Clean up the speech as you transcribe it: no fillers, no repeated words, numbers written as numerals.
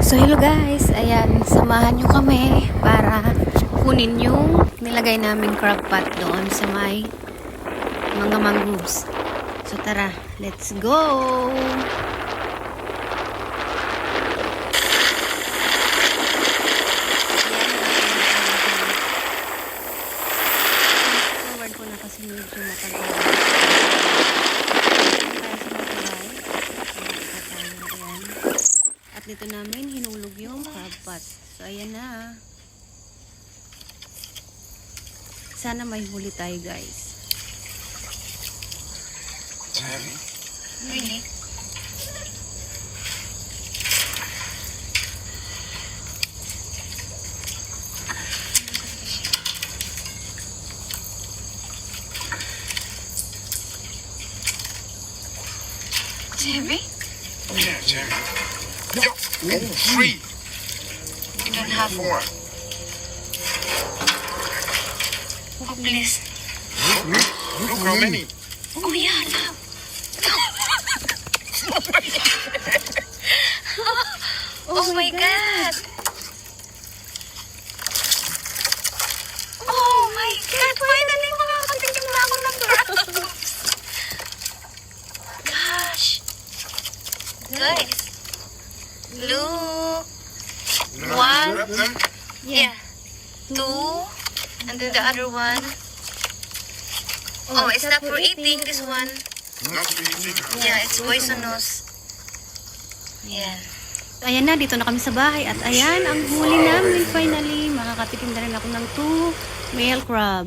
So hello guys, ayan, samahan nyo kami para kunin yung nilagay namin crock pot doon sa may mga mangroves. So tara, let's go! Forward ko na kasi medyo matagal. At dito namin hinulog yung crab pot. So ayan na. Sana may huli tayo guys. Really? Jerry? Yeah, Jerry. Yo, three. You don't have Four. Oh, please. Look how many. Oh, yeah, now. Oh my God. Oh my God. Finally, makakatikim na ako ng crabs. Gosh. Guys. Look. One. Grab them. Yeah. Two. And then the other one. Oh, it's not for eating, this one. Not eating. Yeah, it's poisonous. Yeah. Ayan na, dito na kami sa bahay. At ayan, ang huli namin finally. Makakatikim na rin ako ng 2 male crab.